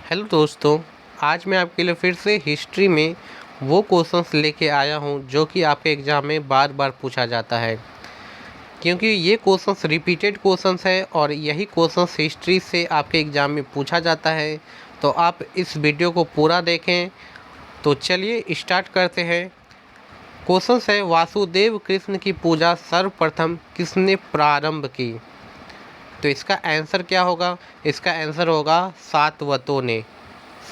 Hello दोस्तों, आज मैं आपके लिए फिर से हिस्ट्री में वो क्वेश्चंस लेके आया हूँ जो कि आपके एग्ज़ाम में बार बार पूछा जाता है। क्योंकि ये क्वेश्चंस रिपीटेड क्वेश्चंस है और यही क्वेश्चंस हिस्ट्री से आपके एग्ज़ाम में पूछा जाता है। तो आप इस वीडियो को पूरा देखें। तो चलिए स्टार्ट करते हैं। क्वेश्चंस है, वासुदेव कृष्ण की पूजा सर्वप्रथम किसने प्रारंभ की? तो इसका आंसर क्या होगा? इसका आंसर होगा सातवतों ने।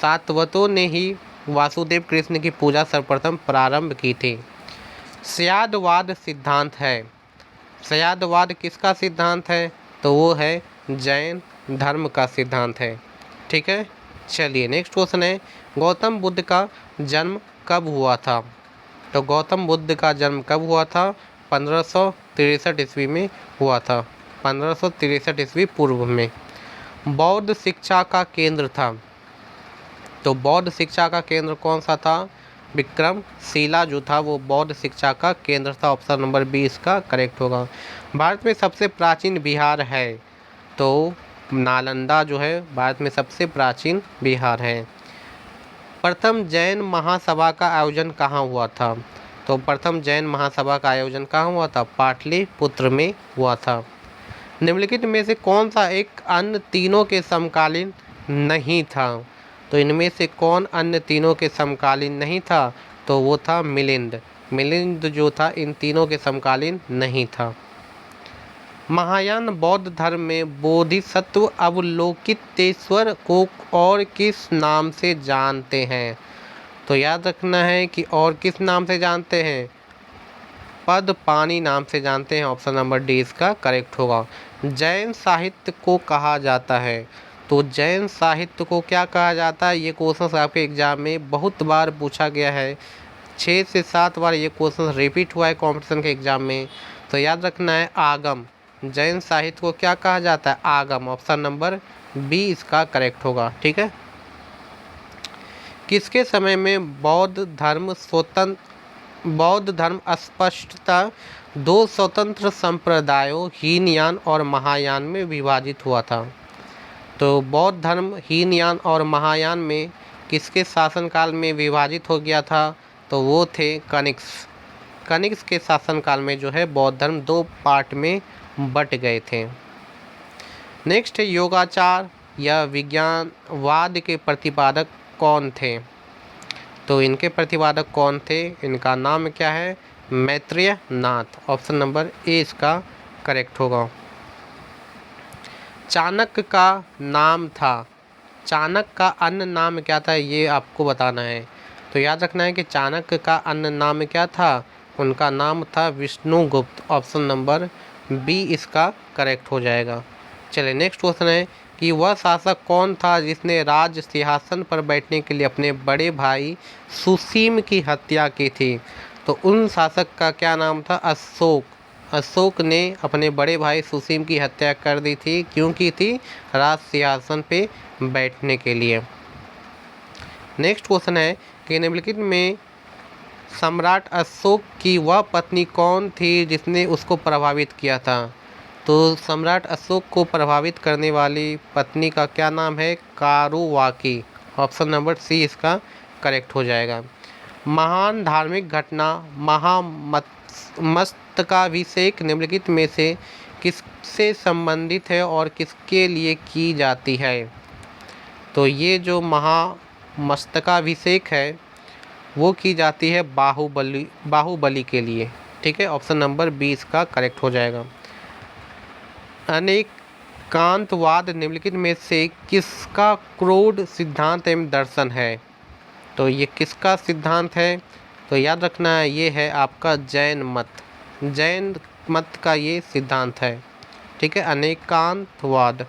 सातवतों ने ही वासुदेव कृष्ण की पूजा सर्वप्रथम प्रारंभ की थी। स्यादवाद सिद्धांत है। स्यादवाद किसका सिद्धांत है? तो वो है जैन धर्म का सिद्धांत है। ठीक है, चलिए नेक्स्ट क्वेश्चन है, गौतम बुद्ध का जन्म कब हुआ था? तो गौतम बुद्ध का जन्म कब हुआ था? 1563 ईस्वी में हुआ था। 1563 ईस्वी पूर्व में। बौद्ध शिक्षा का केंद्र था। तो बौद्ध शिक्षा का केंद्र कौन सा था? विक्रमशिला जो था वो बौद्ध शिक्षा का केंद्र था। ऑप्शन नंबर 20 का करेक्ट होगा। भारत में सबसे प्राचीन विहार है? तो नालंदा जो है भारत में सबसे प्राचीन विहार है। प्रथम जैन महासभा का आयोजन कहाँ हुआ था? तो प्रथम जैन महासभा का आयोजन कहाँ हुआ था? पाटलिपुत्र में हुआ था। निम्नलिखित में से कौन सा एक अन्य तीनों के समकालीन नहीं था? तो इनमें से कौन अन्य तीनों के समकालीन नहीं था? तो वो था मिलिंद। मिलिंद जो था इन तीनों के समकालीन नहीं था। महायान बौद्ध धर्म में बोधिसत्व अवलोकितेश्वर को और किस नाम से जानते हैं? तो याद रखना है कि और किस नाम से जानते हैं? पद्मपाणि नाम से जानते हैं। ऑप्शन नंबर डी इसका करेक्ट होगा। जैन साहित्य को कहा जाता है। तो जैन साहित्य को क्या कहा जाता है? ये क्वेश्चन आपके एग्जाम में बहुत बार पूछा गया है। 6 से 7 बार ये क्वेश्चन रिपीट हुआ है कंपटीशन के एग्जाम में। तो याद रखना है आगम। जैन साहित्य को क्या कहा जाता है? आगम। ऑप्शन नंबर बी इसका करेक्ट होगा। ठीक है। किसके समय में बौद्ध धर्म स्पष्टता दो स्वतंत्र संप्रदायों हीनयान और महायान में विभाजित हुआ था? तो बौद्ध धर्म हीनयान और महायान में किसके शासनकाल में विभाजित हो गया था? तो वो थे कनिष्क। कनिष्क के शासनकाल में जो है बौद्ध धर्म 2 पार्ट में बट गए थे। नेक्स्ट है, योगाचार या विज्ञानवाद के प्रतिपादक कौन थे? तो इनके प्रतिपादक कौन थे? इनका नाम क्या है? मैत्रेय नाथ। ऑप्शन नंबर ए इसका करेक्ट होगा। चाणक्य का नाम था। चाणक्य का अन्य नाम क्या था? ये आपको बताना है। तो याद रखना है कि चाणक्य का अन्य नाम क्या था? उनका नाम था विष्णुगुप्त। ऑप्शन नंबर बी इसका करेक्ट हो जाएगा। चलिए नेक्स्ट क्वेश्चन है कि वह शासक कौन था जिसने राज सिंहासन पर बैठने के लिए अपने बड़े भाई सुसीम की हत्या की थी? तो उन शासक का क्या नाम था? अशोक। अशोक ने अपने बड़े भाई सुसीम की हत्या कर दी थी। क्यों की थी? राज सिंहासन पे बैठने के लिए। नेक्स्ट क्वेश्चन है कि निम्नलिखित में सम्राट अशोक की वह पत्नी कौन थी जिसने उसको प्रभावित किया था? तो सम्राट अशोक को प्रभावित करने वाली पत्नी का क्या नाम है? कारुवाकी। ऑप्शन नंबर सी इसका करेक्ट हो जाएगा। महान धार्मिक घटना महामस्तकाभिषेक निम्नलिखित में से किससे संबंधित है और किसके लिए की जाती है? तो ये जो महामस्तकाभिषेक है वो की जाती है बाहुबली के लिए। ठीक है, ऑप्शन नंबर 20 का करेक्ट हो जाएगा। अनेकांतवाद निम्नलिखित में से किसका क्रोध सिद्धांत एवं दर्शन है? तो ये किसका सिद्धांत है? तो याद रखना है ये है आपका जैन मत। जैन मत का ये सिद्धांत है। ठीक है, अनेकांतवाद।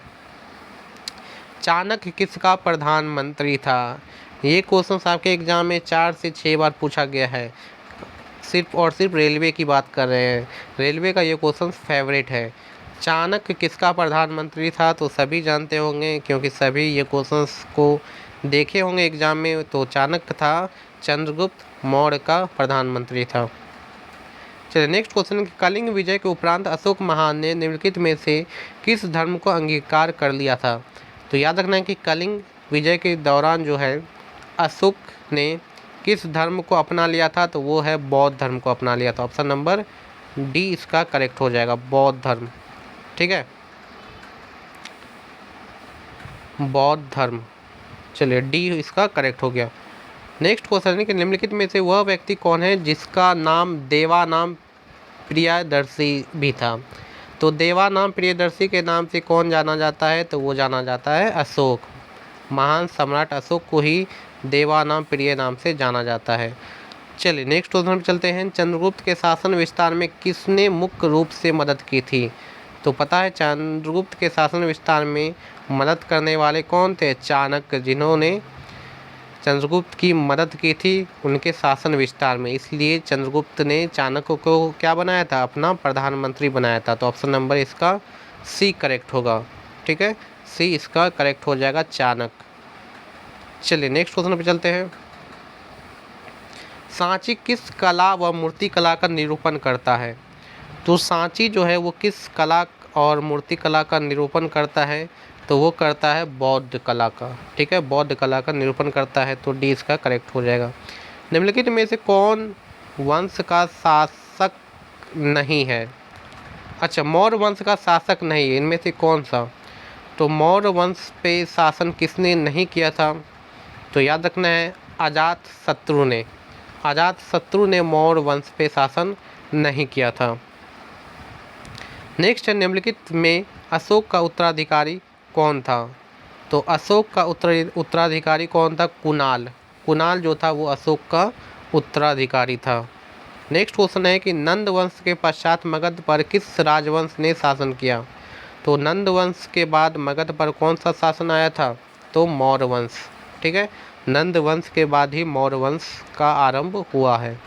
चाणक्य किसका प्रधानमंत्री था? ये क्वेश्चन आपके एग्जाम में 4 से 6 बार पूछा गया है। सिर्फ और सिर्फ रेलवे की बात कर रहे हैं। रेलवे का ये क्वेश्चन फेवरेट है। चाणक्य किसका प्रधानमंत्री था? तो सभी जानते होंगे क्योंकि सभी ये क्वेश्चंस को देखे होंगे एग्जाम में। तो चाणक्य था चंद्रगुप्त मौर्य का प्रधानमंत्री था। चलिए नेक्स्ट क्वेश्चन, कलिंग विजय के उपरांत अशोक महान ने निम्नलिखित में से किस धर्म को अंगीकार कर लिया था? तो याद रखना है कि कलिंग विजय के दौरान जो है अशोक ने किस धर्म को अपना लिया था? तो वो है बौद्ध धर्म को अपना लिया था। ऑप्शन नंबर डी इसका करेक्ट हो जाएगा, बौद्ध धर्म। ठीक है, बौद्ध धर्म। चलिए डी इसका करेक्ट हो गया। नेक्स्ट क्वेश्चन है कि निम्नलिखित में से वह व्यक्ति कौन है जिसका नाम देवानाम प्रियदर्शी भी था? तो देवानाम प्रियदर्शी के नाम से कौन जाना जाता है? तो वो जाना जाता है अशोक। महान सम्राट अशोक को ही देवानाम प्रिय नाम से जाना जाता है। चलिए नेक्स्ट क्वेश्चन पे चलते हैं। चंद्रगुप्त के शासन विस्तार में किसने मुख्य रूप से मदद की थी? तो पता है चंद्रगुप्त के शासन विस्तार में मदद करने वाले कौन थे? चाणक्य, जिन्होंने चंद्रगुप्त की मदद की थी उनके शासन विस्तार में, इसलिए चंद्रगुप्त ने चाणक्य को क्या बनाया था? अपना प्रधानमंत्री बनाया था। तो ऑप्शन नंबर इसका सी करेक्ट होगा। ठीक है, सी इसका करेक्ट हो जाएगा, चाणक्य। चलिए नेक्स्ट क्वेश्चन पे चलते हैं। सांची किस कला व मूर्ति कला का निरूपण करता है? तो सांची जो है वो किस कला और मूर्ति कला का निरूपण करता है? तो वो करता है बौद्ध कला का। ठीक है, बौद्ध कला का निरूपण करता है। तो डी इसका करेक्ट हो जाएगा। निम्नलिखित में से कौन वंश का शासक नहीं है? अच्छा, मौर्य वंश का शासक नहीं है, इनमें से कौन सा? तो मौर्य वंश पे शासन किसने नहीं किया था? तो याद रखना है अजातशत्रु ने। अजातशत्रु ने मौर्य वंश पे शासन नहीं किया था। नेक्स्ट है, निम्नलिखित में अशोक का उत्तराधिकारी कौन था? तो अशोक का उत्तराधिकारी कौन था? कुणाल। कुणाल जो था वो अशोक का उत्तराधिकारी था। नेक्स्ट क्वेश्चन है कि नंद वंश के पश्चात मगध पर किस राजवंश ने शासन किया? तो नंद वंश के बाद मगध पर कौन सा शासन आया था? तो मौर्य वंश। ठीक है, नंद वंश के बाद ही मौर्य वंश का आरंभ हुआ है।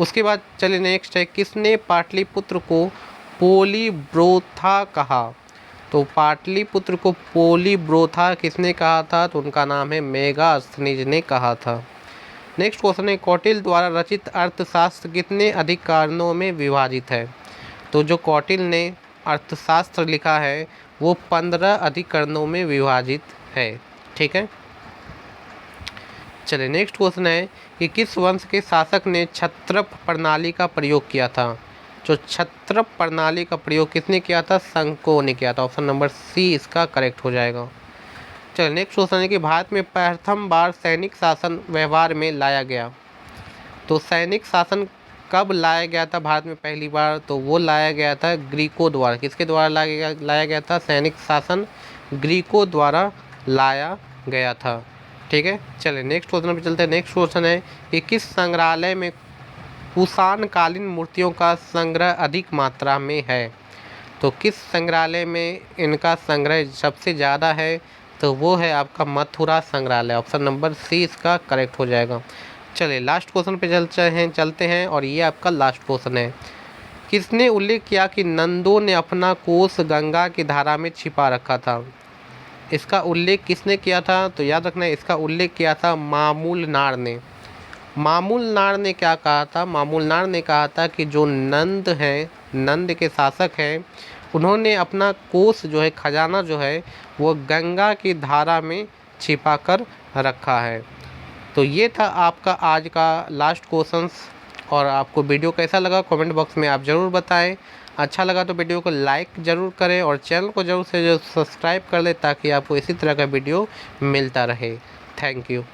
उसके बाद चलिए नेक्स्ट है, किसने पाटलिपुत्र को पोलीब्रोथा कहा? तो पाटलिपुत्र को पोलीब्रोथा किसने कहा था? तो उनका नाम है मेगास्थनीज ने कहा था। नेक्स्ट क्वेश्चन है, कौटिल्य द्वारा रचित अर्थशास्त्र कितने अधिकरणों में विभाजित है? तो जो कौटिल्य ने अर्थशास्त्र लिखा है वो 15 अधिकरणों में विभाजित है। ठीक है, चलिए नेक्स्ट क्वेश्चन है कि किस वंश के शासक ने क्षत्रप प्रणाली का प्रयोग किया था? जो क्षत्रप प्रणाली का प्रयोग किसने किया था? शंको ने किया था। ऑप्शन नंबर सी इसका करेक्ट हो जाएगा। चलिए नेक्स्ट क्वेश्चन है कि भारत में प्रथम बार सैनिक शासन व्यवहार में लाया गया। तो सैनिक शासन कब लाया गया था भारत में पहली बार? तो वो लाया गया था ग्रीकों द्वारा। किसके द्वारा लाया गया था? सैनिक शासन ग्रीकों द्वारा लाया गया था। ठीक है, चलिए नेक्स्ट क्वेश्चन पे चलते हैं। नेक्स्ट क्वेश्चन है कि किस संग्रहालय में कुषाणकालीन मूर्तियों का संग्रह अधिक मात्रा में है? तो किस संग्रहालय में इनका संग्रह सबसे ज़्यादा है? तो वो है आपका मथुरा संग्रहालय। ऑप्शन नंबर सी इसका करेक्ट हो जाएगा। चलिए लास्ट क्वेश्चन पे चलते हैं और ये आपका लास्ट क्वेश्चन है। किसने उल्लेख किया कि नंदों ने अपना कोष गंगा की धारा में छिपा रखा था? इसका उल्लेख किसने किया था? तो याद रखना इसका उल्लेख किया था मामूलनार ने। मामूलनार ने क्या कहा था? मामूलनार ने कहा था कि जो नंद हैं, नंद के शासक हैं, उन्होंने अपना कोष जो है, खजाना जो है वो गंगा की धारा में छिपा कर रखा है। तो ये था आपका आज का लास्ट क्वेश्चंस। और आपको वीडियो कैसा लगा कमेंट बॉक्स में आप ज़रूर बताएं। अच्छा लगा तो वीडियो को लाइक ज़रूर करें और चैनल को ज़रूर से सब्सक्राइब कर लें ताकि आपको इसी तरह का वीडियो मिलता रहे। Thank you.